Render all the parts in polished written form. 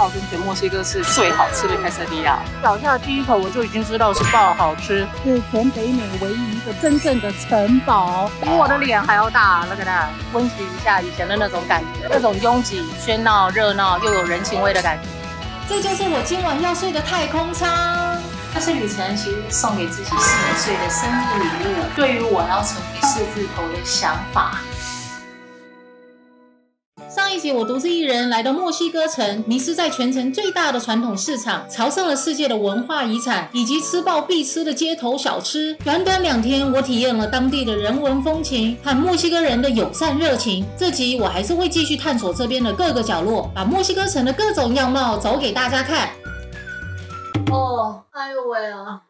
号称全墨西哥是最好吃的凯撒迪亚。咬下第一口我就已经知道是爆好吃，是全北美唯一一个真正的城堡，比我的脸还要大。那个呢，温习一下以前的那种感觉，那种拥挤、喧闹、热闹又有人情味的感觉。这就是我今晚要睡的太空舱。这次旅程其实送给自己40岁的生日礼物，对于我要成为4字头的想法。上一集我独自一人来到墨西哥城，迷失在全城最大的传统市场，朝圣了世界的文化遗产，以及吃爆必吃的街头小吃。短短2天，我体验了当地的人文风情和墨西哥人的友善热情。这集我还是会继续探索这边的各个角落，把墨西哥城的各种样貌走给大家看。哦，哎呦喂啊！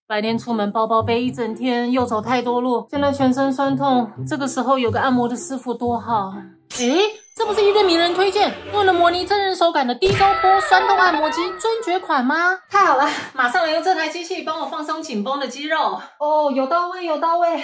白天出门包包背一整天，又走太多路，现在全身酸痛。这个时候有个按摩的师傅多好。诶，这不是一对名人推荐为了模拟真人手感的低周波酸痛按摩机尊爵款吗？太好了，马上来用这台机器帮我放松紧绷的肌肉。哦，有到位，有到位，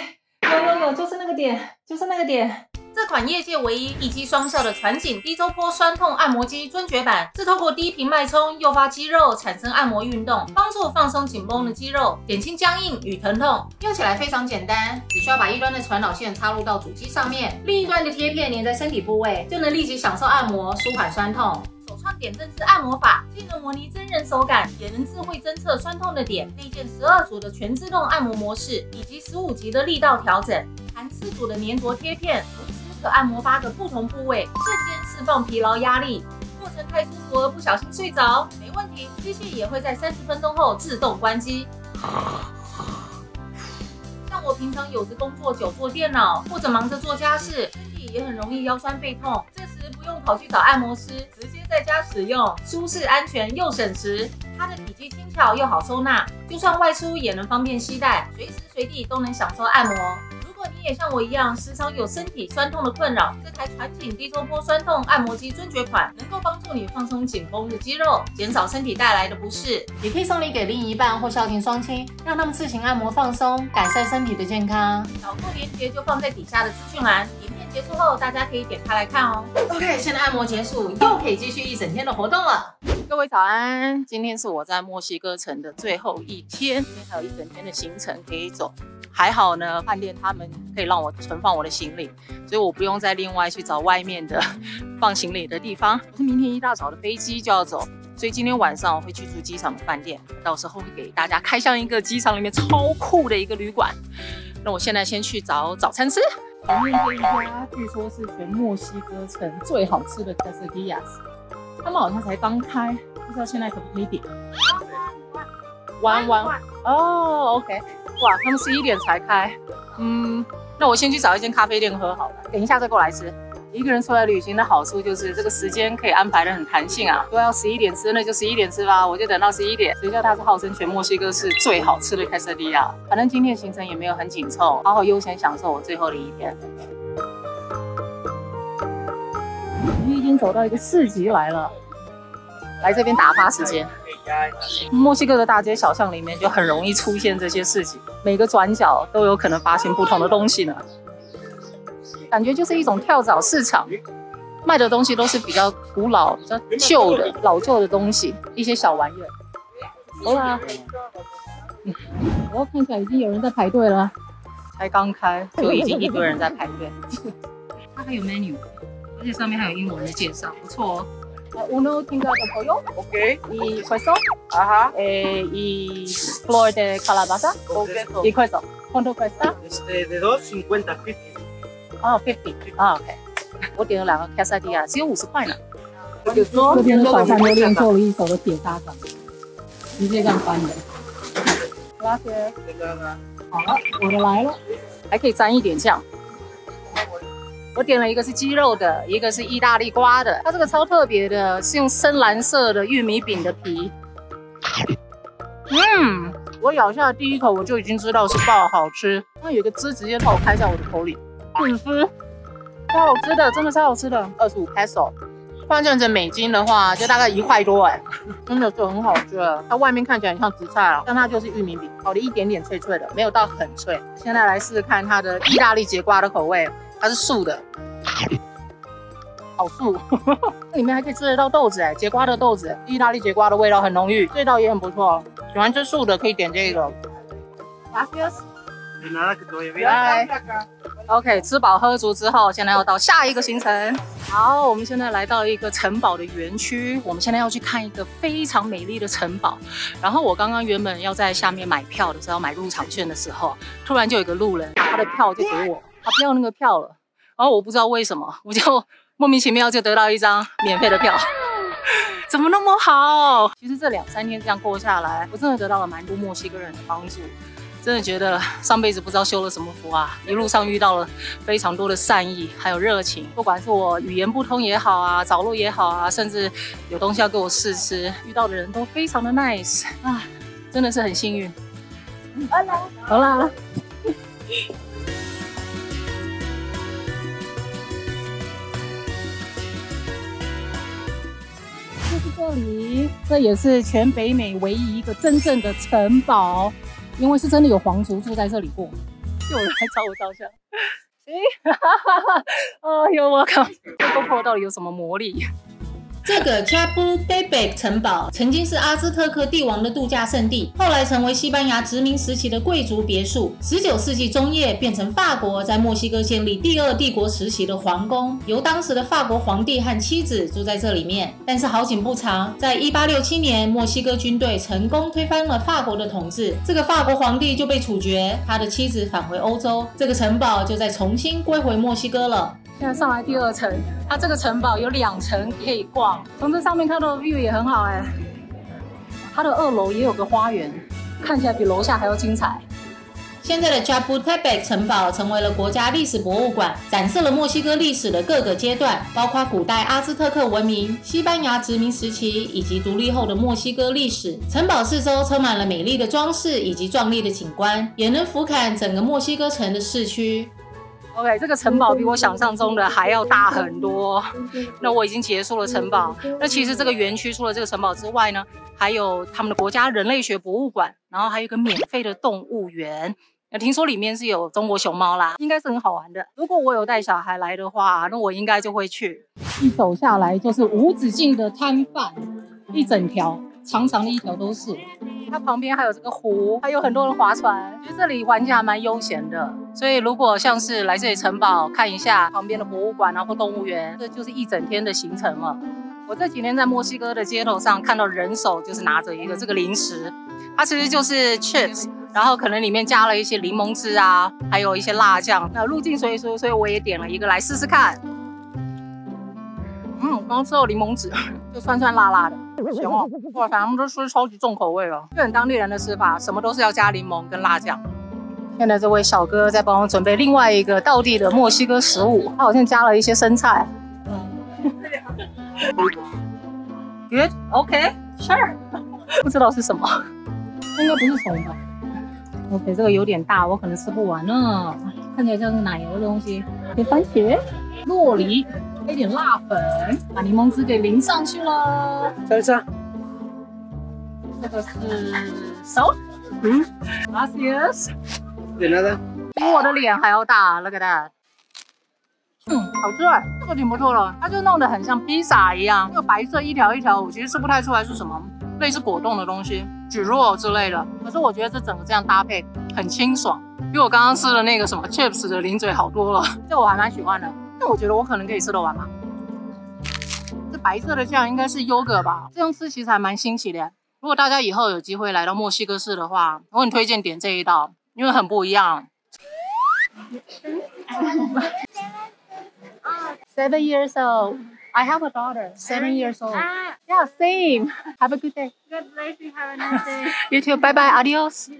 有，就是那个点，就是那个点。这款业界唯一一机双效的传紧低周波酸痛按摩机尊爵版，是透过低频脉冲诱发肌肉产生按摩运动，帮助放松紧绷的肌肉，减轻僵硬与疼痛。用起来非常简单，只需要把一端的传导线插入到主机上面，另一端的贴片粘在身体部位，就能立即享受按摩，舒缓酸痛。手创点阵式按摩法，既能模拟真人手感，也能智慧侦测酸痛的点，内建12组的全自动按摩模式，以及15级的力道调整，含4组的粘着贴片，同时可按摩8个不同部位，瞬间释放疲劳压力。过程太舒服而不小心睡着，没问题，机器也会在30分钟后自动关机。像我平常有时工作久坐电脑，或者忙着做家事，身体也很容易腰酸背痛，这时不用跑去找按摩师，直接在家使用，舒适安全又省时。它的体积轻巧又好收纳，就算外出也能方便携带，随时随地都能享受按摩。如果你也像我一样，时常有身体酸痛的困扰，这台传紧低周波酸痛按摩机尊爵款能够帮助你放松紧绷的肌肉，减少身体带来的不适。也可以送礼给另一半或孝敬双亲，让他们自行按摩放松，改善身体的健康。导购链接就放在底下的资讯栏。影片结束后，大家可以点开来看哦。OK， 现在按摩结束，又可以继续一整天的活动了。各位早安，今天是我在墨西哥城的最后一天，今天还有一整天的行程可以走。还好呢，饭店他们可以让我存放我的行李，所以我不用再另外去找外面的放行李的地方。我是明天一大早的飞机就要走，所以今天晚上我会去住机场的饭店，到时候会给大家开箱一个机场里面超酷的一个旅馆。那我现在先去找早餐吃。前面这一家据说是全墨西哥城最好吃的 quesadillas， 他们好像才刚开，不知道现在可不可以点。玩哦 ，OK。哇，他们11点才开，那我先去找一间咖啡店喝好了，等一下再过来吃。一个人出来旅行的好处就是这个时间可以安排得很弹性啊，都要11点吃，那就11点吃吧，我就等到11点。谁叫它是号称全墨西哥是最好吃的凯撒迪亚？反正今天行程也没有很紧凑，好好悠闲享受我最后的一天。我们已经走到一个市集来了，来这边打发时间。墨西哥的大街小巷里面就很容易出现这些市集，每个转角都有可能发现不同的东西呢。感觉就是一种跳蚤市场，卖的东西都是比较古老、比较旧的、老旧的东西，一些小玩意儿。好啦，我看起来已经有人在排队了，才刚开就已经一堆人在排队。它还有 menu， 而且上面还有英文的介绍，不错哦。Uno tinga de pollo, Ok. y queso, Ajá. y flor de calabaza, Ok. y queso. ¿Cuánto cuesta? De 2.50, 50. 哦 ，50 啊 ，OK。我点了2个 quesadilla， 只有50块呢。这这边的早餐都练就了一手的铁砂掌，直接这样翻的。Gracias。好了，我的来了，还可以沾一点酱。我点了一个是鸡肉的，一个是意大利瓜的。它这个超特别的，是用深蓝色的玉米饼的皮。我咬下第一口我就已经知道是爆好吃。它有一个汁直接把我开在我的口里，很湿，超好吃的，真的超好吃的。25 peso， 换算成美金的话就大概1块多哎，真的是很好吃的。它外面看起来很像紫菜啊，但它就是玉米饼，烤的一点点脆脆的，没有到很脆。现在来试试看它的意大利节瓜的口味。它是素的，好素，里面还可以吃得到豆子哎，节瓜的豆子，意大利节瓜的味道很浓郁，味道也很不错。喜欢吃素的可以点这个。Gracias。De nada, que te vaya bien. 拜。OK， 吃饱喝足之后，现在要到下一个行程。好，我们现在来到一个城堡的园区，我们现在要去看一个非常美丽的城堡。然后我刚刚原本要在下面买票的时候，买入场券的时候，突然就有个路人把他的票就给我，他不要那个票了。然后我不知道为什么，我就莫名其妙就得到一张免费的票。怎么那么好？其实这2、3天这样过下来，我真的得到了蛮多墨西哥人的帮助。真的觉得上辈子不知道修了什么福啊！一路上遇到了非常多的善意，还有热情。不管是我语言不通也好啊，找路也好啊，甚至有东西要给我试吃，遇到的人都非常的 nice 啊，真的是很幸运。好啦。就是这里，这也是全北美唯一一个真正的城堡。因为是真的有皇族住在这里过，就有人来找我照相。You're welcome。这GoPro到底有什么魔力？这个 Chapultepec 城堡曾经是阿兹特克帝王的度假胜地，后来成为西班牙殖民时期的贵族别墅。19世纪中叶变成法国在墨西哥建立第2帝国时期的皇宫，由当时的法国皇帝和妻子住在这里面。但是好景不长，在1867年，墨西哥军队成功推翻了法国的统治，这个法国皇帝就被处决，他的妻子返回欧洲，这个城堡就再重新归回墨西哥了。现在上来第2层，它这个城堡有2层可以逛，从这上面看到的 view 也很好哎。它的2楼也有个花园，看起来比楼下还要精彩。现在的 Chapultepec 城堡成为了国家历史博物馆，展示了墨西哥历史的各个阶段，包括古代阿兹特克文明、西班牙殖民时期以及独立后的墨西哥历史。城堡四周充满了美丽的装饰以及壮丽的景观，也能俯瞰整个墨西哥城的市区。OK， 这个城堡比我想象中的还要大很多。那我已经结束了城堡。那其实这个园区除了这个城堡之外呢，还有他们的国家人类学博物馆，然后还有一个免费的动物园。听说里面是有中国熊猫啦，应该是很好玩的。如果我有带小孩来的话，那我应该就会去。一走下来就是无止境的摊贩，一整条长长的一条都是。它旁边还有这个湖，还有很多人划船。其实这里环境还蛮悠闲的，所以如果像是来这里城堡看一下旁边的博物馆啊或动物园，这就是一整天的行程了。我这几天在墨西哥的街头上看到人手就是拿着一个这个零食，它其实就是 chips。然后可能里面加了一些柠檬汁啊，还有一些辣酱。那入境随俗，所以我也点了一个来试试看。刚刚吃到柠檬汁，就酸酸辣辣的，行哦。哇塞，他们都吃超级重口味了，就很当地人的吃法，什么都是要加柠檬跟辣酱。现在这位小哥在帮我准备另外一个道地的墨西哥食物，他好像加了一些生菜。Good, OK, sure。不知道是什么，应该不是虫吧？ OK， 这个有点大，我可能吃不完呢。看起来像是奶油的东西，有番茄、洛梨，还有点辣粉，把柠檬汁给淋上去了。salsa。这个是 salt。Gracias。De nada。比我的脸还要大 ，look at that。好吃哎，这个挺不错的，它就弄得很像披萨一样，那个白色一条一条，我其实吃不太出来是什么，类似果冻的东西。 蒟蒻之类的，可是我觉得这整个这样搭配很清爽，比我刚刚吃的那个什么 chips 的零嘴好多了，这我还蛮喜欢的。那我觉得我可能可以吃得完吧。这白色的酱应该是 yogurt 吧，这样吃其实还蛮新奇的。如果大家以后有机会来到墨西哥市的话，我很推荐点这一道，因为很不一样。7 years old. I have a daughter, 7 years old. Yeah, same. Have a good day. God bless you. Have a nice day. You too. Bye bye. Adios.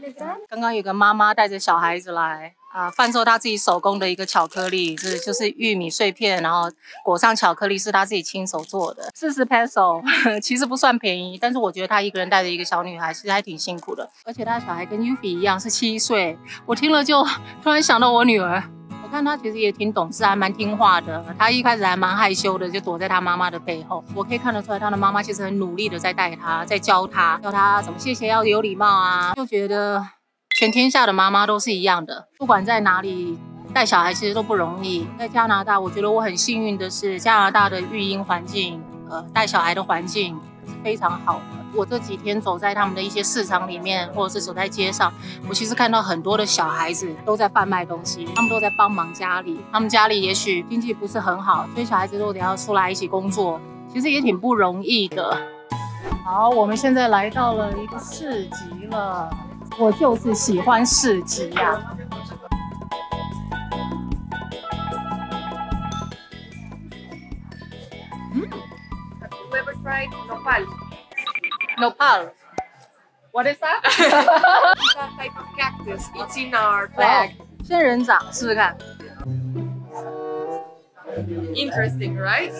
刚刚有个妈妈带着小孩子来贩售她自己手工的一个巧克力，这就是玉米碎片，然后裹上巧克力，是她自己亲手做的，40 peso， 其实不算便宜，但是我觉得她一个人带着一个小女孩，其实还挺辛苦的。而且她的小孩跟 Yuffie 一样是7岁，我听了就突然想到我女儿。 我看他其实也挺懂事，还蛮听话的。他一开始还蛮害羞的，就躲在他妈妈的背后。我可以看得出来，他的妈妈其实很努力的在带他，在教他怎么谢谢要有礼貌啊。就觉得全天下的妈妈都是一样的，不管在哪里带小孩其实都不容易。在加拿大，我觉得我很幸运的是，加拿大的育婴环境，带小孩的环境是非常好的。我这几天走在他们的一些市场里面，或者是走在街上，我其实看到很多的小孩子都在贩卖东西，他们都在帮忙家里。他们家里也许经济不是很好，所以小孩子都得要出来一起工作，其实也挺不容易的。好，我们现在来到了一个市集了，我就是喜欢市集呀。You ever tried nopal? Nopal. What is that? It's a type of cactus. It's in our flag. 仙人掌，试试看。Interesting, right?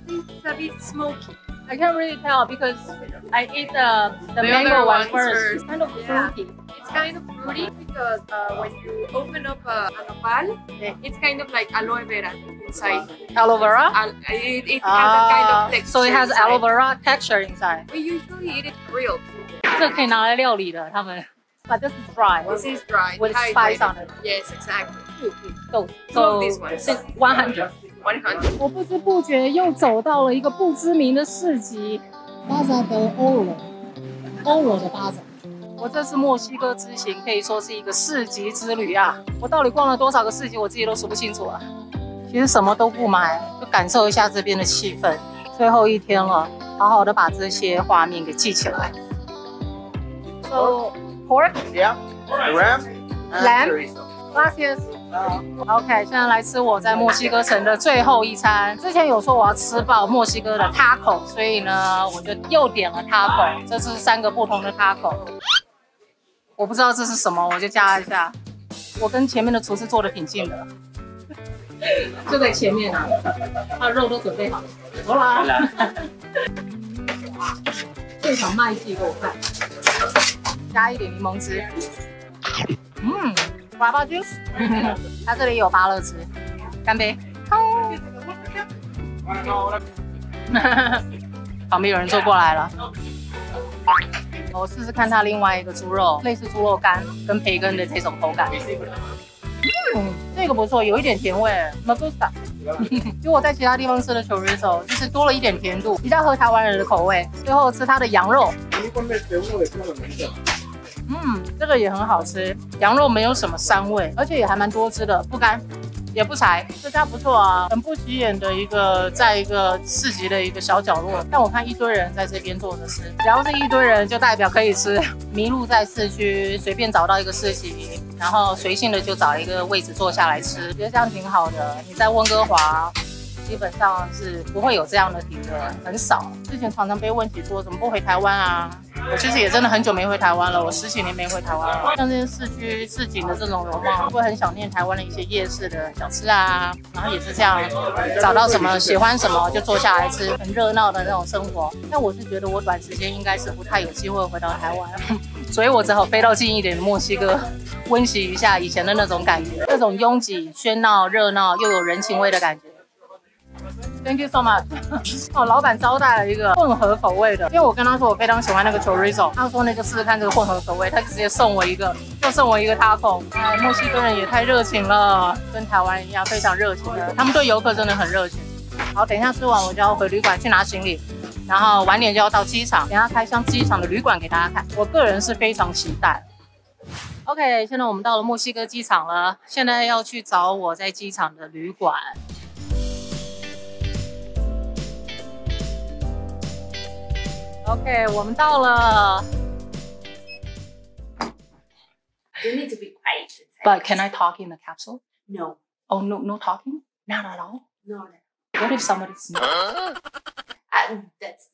It's a bit smoky. I can't really tell because I ate the The mango other one ones first. first. Kind of Yeah. fruity. It's kind of fruity because when you open up a nopal, it's kind of like aloe vera inside. Aloe vera? It has that kind of texture. So it has inside. aloe vera texture inside. We usually eat it grilled. 这可以拿来料理的，他们。But this is dry. This is dry. With dehydrated. spice on it. Yes, exactly. So Two of these ones. 100. 100. 我不知不觉又走到了一个不知名的市集，巴扎德欧罗的巴扎。我这次墨西哥之行可以说是一个市集之旅啊！我到底逛了多少个市集，我自己都数不清楚了。其实什么都不买，就感受一下这边的气氛。最后一天了，好好的把这些画面给记起来。So pork, Yeah. Lamb. Lamb? gracias. OK， 现在来吃我在墨西哥城的最后一餐。之前有说我要吃爆墨西哥的 taco， 所以呢，我就又点了 taco。这是3个不同的 taco。我不知道这是什么，我就加一下。我跟前面的厨师坐的挺近的，就在前面啊，他的肉都准备好了。走啦！现场卖戏给我看，加一点柠檬汁。guava juice， 它这里有芭乐汁，干杯！旁边有人坐过来了，我试试看它另外一个猪肉，类似猪肉干跟培根的这种口感。这个不错，有一点甜味 ，me gusta。比我在其他地方吃的 chorizo 就是多了一点甜度，比较合台湾人的口味。最后吃它的羊肉。这个也很好吃，羊肉没有什么膻味，而且也还蛮多汁的，不干也不柴。这家不错啊，很不起眼的一个，在一个市集的一个小角落。但我看一堆人在这边坐着吃，只要是一堆人，就代表可以吃。迷路在市区，随便找到一个市集，然后随性的就找一个位置坐下来吃，觉得这样挺好的。你在温哥华基本上是不会有这样的体验，很少。之前常常被问起说怎么不回台湾啊？我其实也真的很久没回台湾了，我10几年没回台湾了。像这些市区市井的这种容貌，会很想念台湾的一些夜市的小吃啊，然后也是这样找到什么喜欢什么就坐下来吃，很热闹的那种生活。但我是觉得我短时间应该是不太有机会回到台湾，所以我只好飞到近一点的墨西哥，温习一下以前的那种感觉，那种拥挤、喧闹、热闹又有人情味的感觉。Thank you so much 。哦，老板招待了一个混合口味的，因为我跟他说我非常喜欢那个 chorizo， 他说那就试试看这个混合口味，他就直接送我一个，又送我一个 taco。哎，墨西哥人也太热情了，跟台湾一样非常热情的，他们对游客真的很热情。好，等一下吃完我就要回旅馆去拿行李，然后晚点就要到机场，等一下开箱机场的旅馆给大家看。我个人是非常期待。OK， 现在我们到了墨西哥机场了，现在要去找我在机场的旅馆。OK， 我们到了。You need to be quiet. But can I talk in the capsule? No, Oh, no talking? Not at all? no. What if somebody smells? That's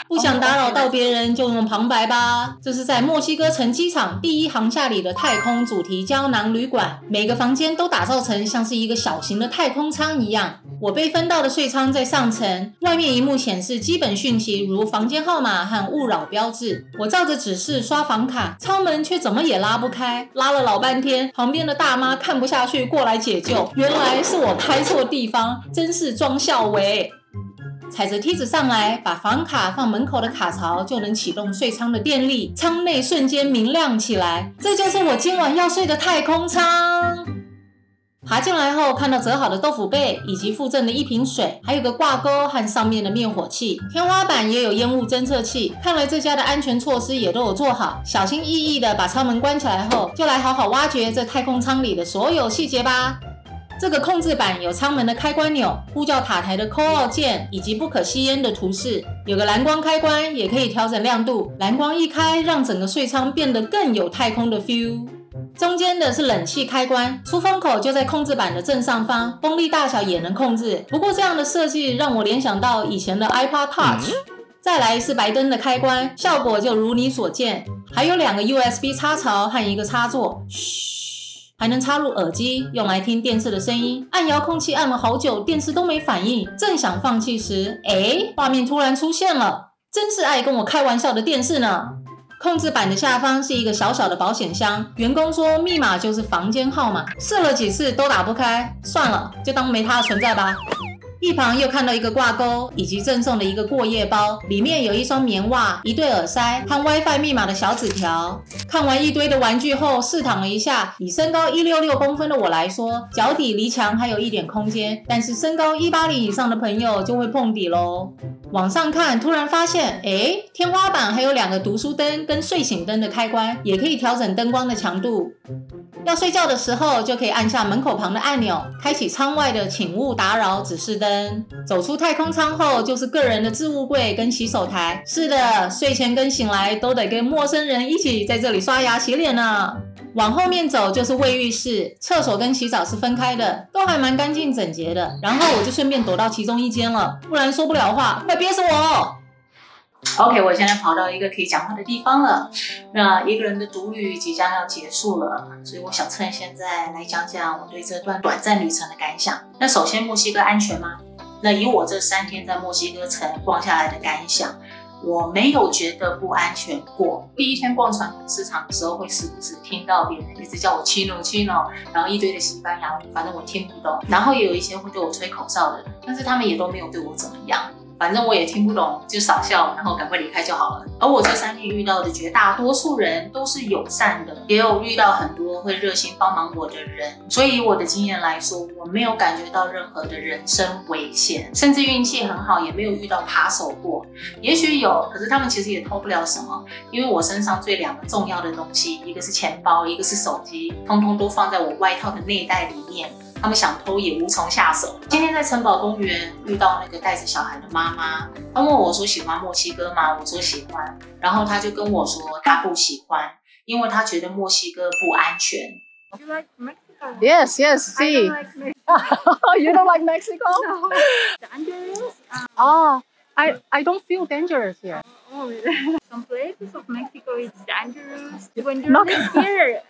不想打扰到别人，就用旁白吧。这是在墨西哥城机场第1航厦里的太空主题胶囊旅馆，每个房间都打造成像是一个小型的太空舱一样。我被分到的睡舱在上层，外面荧幕显示基本讯息，如房间号码和勿扰标志。我照着指示刷房卡，舱门却怎么也拉不开，拉了老半天，旁边的大妈看不下去过来解救，原来是我开错地方，真是装笑伟。踩着梯子上来，把房卡放门口的卡槽，就能启动睡舱的电力，舱内瞬间明亮起来。这就是我今晚要睡的太空舱。爬进来后，看到折好的豆腐被，以及附赠的一瓶水，还有个挂钩和上面的灭火器。天花板也有烟雾侦测器，看来这家的安全措施也都有做好。小心翼翼的把舱门关起来后，就来好好挖掘这太空舱里的所有细节吧。这个控制板有舱门的开关钮、呼叫塔台的 call out 键以及不可吸烟的图示，有个蓝光开关，也可以调整亮度。蓝光一开，让整个睡舱变得更有太空的 feel。中间的是冷气开关，出风口就在控制板的正上方，风力大小也能控制。不过这样的设计让我联想到以前的 iPod Touch。再来是白灯的开关，效果就如你所见，还有2个 USB 插槽和一个插座，嘘，还能插入耳机，用来听电视的声音。按遥控器按了好久，电视都没反应，正想放弃时，画面突然出现了，真是爱跟我开玩笑的电视呢。控制板的下方是一个小小的保险箱，员工说密码就是房间号码，试了几次都打不开，算了，就当没它的存在吧。一旁又看到一个挂钩，以及赠送的一个过夜包，里面有一双棉袜、一对耳塞和 WiFi 密码的小纸条。看完一堆的玩具后，试躺了一下，以身高166公分的我来说，脚底离墙还有一点空间，但是身高180以上的朋友就会碰底咯。往上看，突然发现，天花板还有2个读书灯跟睡醒灯的开关，也可以调整灯光的强度。要睡觉的时候，就可以按下门口旁的按钮，开启舱外的请勿打扰指示灯。走出太空舱后，就是个人的置物柜跟洗手台。是的，睡前跟醒来都得跟陌生人一起在这里刷牙洗脸呢。往后面走就是卫浴室，厕所跟洗澡是分开的，都还蛮干净整洁的。然后我就顺便躲到其中一间了，不然说不了话，快憋死我！OK， 我现在跑到一个可以讲话的地方了。那一个人的独旅即将要结束了，所以我想趁现在来讲讲我对这段短暂旅程的感想。那首先，墨西哥安全吗？那以我这3天在墨西哥城逛下来的感想，我没有觉得不安全过。第一天逛传统市场的时候，会时不时听到别人一直叫我 Chino Chino， 然后一堆的西班牙文，反正我听不懂。然后也有一些会对我吹口哨的人，但是他们也都没有对我怎么样。反正我也听不懂，就傻笑，然后赶快离开就好了。而我这3天遇到的绝大多数人都是友善的，也有遇到很多会热心帮忙我的人。所以以我的经验来说，我没有感觉到任何的人身危险，甚至运气很好，也没有遇到扒手过。也许有，可是他们其实也偷不了什么，因为我身上最2个重要的东西，一个是钱包，一个是手机，通通都放在我外套的内袋里面。他们想偷也无从下手。今天在城堡公园遇到那个带着小孩的妈妈，她问我说喜欢墨西哥吗？我说喜欢，然后她就跟我说她不喜欢，因为她觉得墨西哥不安全。You like Mexico? Yes, yes, I see. don't like Mexico. You don't like Mexico? No. Dangerous? I don't feel dangerous here. Oh, really? Some places of Mexico it's dangerous. When you Not- live here,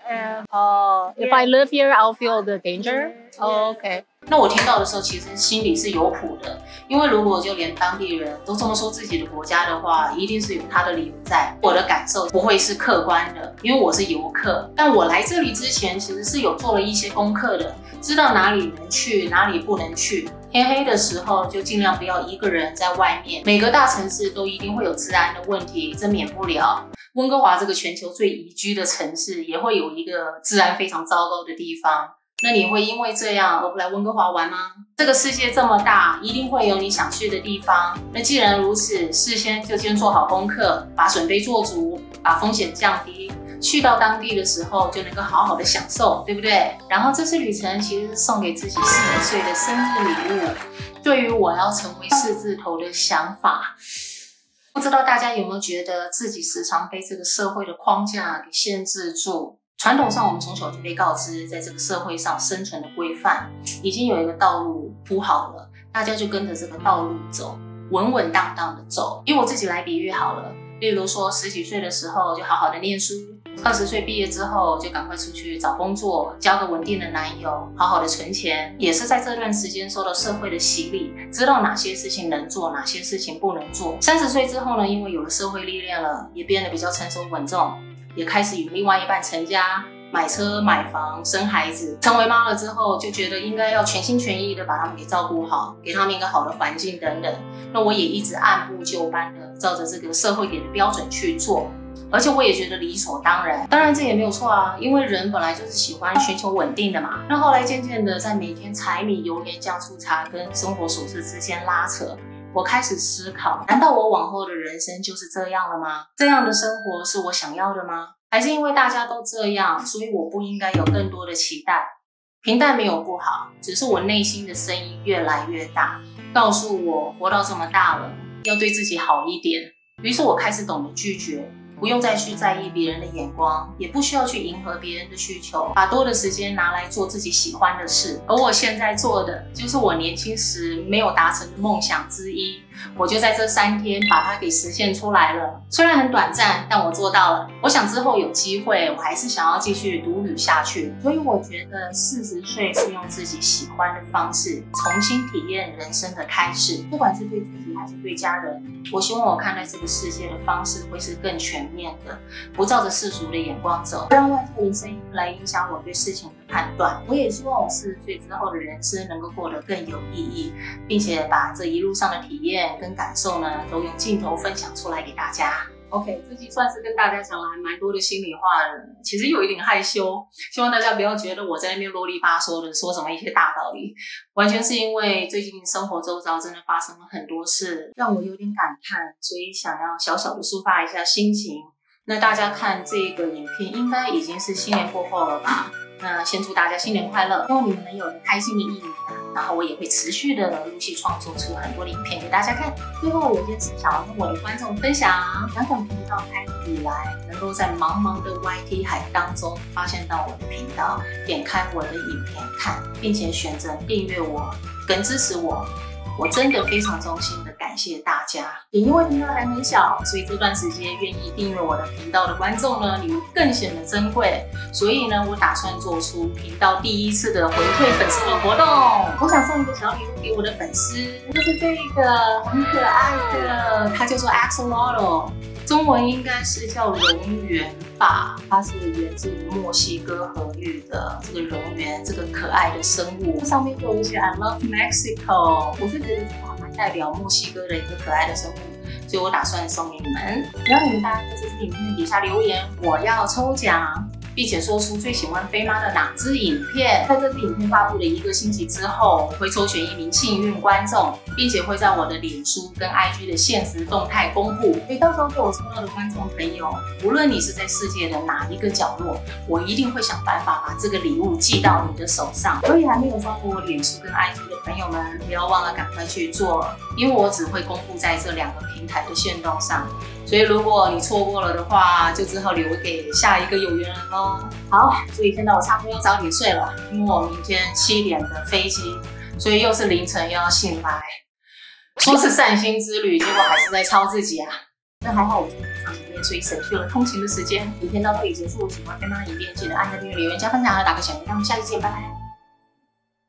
If I live here, I'll feel the danger. Yeah. Okay. 那我听到的时候，其实心里是有谱的，因为如果就连当地人都这么说自己的国家的话，一定是有他的理由在。我的感受不会是客观的，因为我是游客。但我来这里之前，其实是有做了一些功课的，知道哪里能去，哪里不能去。天黑的时候就尽量不要一个人在外面。每个大城市都一定会有治安的问题，这免不了。温哥华这个全球最宜居的城市，也会有一个治安非常糟糕的地方。那你会因为这样而不来温哥华玩吗？这个世界这么大，一定会有你想去的地方。那既然如此，事先就先做好功课，把准备做足，把风险降低，去到当地的时候就能够好好的享受，对不对？然后这次旅程其实是送给自己40岁的生日礼物，对于我要成为4字头的想法。不知道大家有没有觉得自己时常被这个社会的框架给限制住？传统上，我们从小就被告知，在这个社会上生存的规范已经有一个道路铺好了，大家就跟着这个道路走，稳稳当当的走。以我自己来比喻好了，例如说10几岁的时候就好好的念书，20岁毕业之后就赶快出去找工作，交个稳定的男友，好好的存钱。也是在这段时间受到社会的洗礼，知道哪些事情能做，哪些事情不能做。30岁之后呢，因为有了社会历练了，也变得比较成熟稳重，也开始与另外一半成家，买车、买房、生孩子。成为妈了之后，就觉得应该要全心全意的把他们给照顾好，给他们一个好的环境等等。那我也一直按部就班的照着这个社会给的标准去做。而且我也觉得理所当然，当然这也没有错啊，因为人本来就是喜欢寻求稳定的嘛。那后来渐渐的，在每天柴米油盐酱醋茶跟生活琐事之间拉扯，我开始思考，难道我往后的人生就是这样了吗？这样的生活是我想要的吗？还是因为大家都这样，所以我不应该有更多的期待？平淡没有不好，只是我内心的声音越来越大，告诉我活到这么大了，要对自己好一点。于是我开始懂得拒绝。不用再去在意别人的眼光，也不需要去迎合别人的需求，把多的时间拿来做自己喜欢的事。而我现在做的，就是我年轻时没有达成的梦想之一。我就在这3天把它给实现出来了。虽然很短暂，但我做到了。我想之后有机会，我还是想要继续独旅下去。所以我觉得40岁是用自己喜欢的方式，重新体验人生的开始。不管是对自己还是对家人，我希望我看待这个世界的方式会是更全面的，不照着世俗的眼光走，不让外界的声音来影响我对事情的判断。我也希望我40岁之后的人生能够过得更有意义，并且把这一路上的体验跟感受呢，都用镜头分享出来给大家。OK， 这集算是跟大家讲了还蛮多的心里话的，其实有一点害羞，希望大家不要觉得我在那边啰里吧嗦的说什么一些大道理，完全是因为最近生活周遭真的发生了很多事，让我有点感叹，所以想要小小的抒发一下心情。那大家看这个影片应该已经是新年过后了吧？那先祝大家新年快乐，希望你们能有个开心的一年。然后我也会持续的陆续创作出很多的影片给大家看。最后有件事想要跟我的观众分享，想频道开始以来，能够在茫茫的 YT 海当中发现到我的频道，点开我的影片看，并且选择订阅我跟支持我，我真的非常衷心的感谢大家。也因为频道还很小，所以这段时间愿意订阅我的频道的观众呢，你们更显得珍贵。所以呢，我打算做出频道第1次的回馈粉丝的活动。我想送一个小礼物给我的粉丝，就是这个很可爱的，它叫做 Axolotl， 中文应该是叫蝾螈吧。它是源自于墨西哥河域的这个蝾螈，这个可爱的生物。上面有一些 I love Mexico， 我是觉得这个还蛮代表墨西哥的一个可爱的生物。所以我打算送给你们，只要你们大家在这支影片底下留言，我要抽奖，并且说出最喜欢飞妈的哪支影片。在这支影片发布的1个星期之后，我会抽选1名幸运观众，并且会在我的脸书跟 IG 的限时动态公布。所以到时候被我抽到的观众朋友，无论你是在世界的哪一个角落，我一定会想办法把这个礼物寄到你的手上。所以还没有刷过我脸书跟 IG 的朋友们，不要忘了赶快去做，因为我只会公布在这2个平台的限动上。所以如果你错过了的话，就只好留给下一个有缘人咯。好，所以现在我差不多要早点睡了，因为我明天7点的飞机，所以又是凌晨又要醒来。说是散心之旅，结果还是在抄自己啊。那还好我今天上影片，所以省去了通勤的时间。影片到这里结束，喜欢飞妈的影片记得按赞、订阅、留言、加分享和打个小铃铛。下期见，拜拜。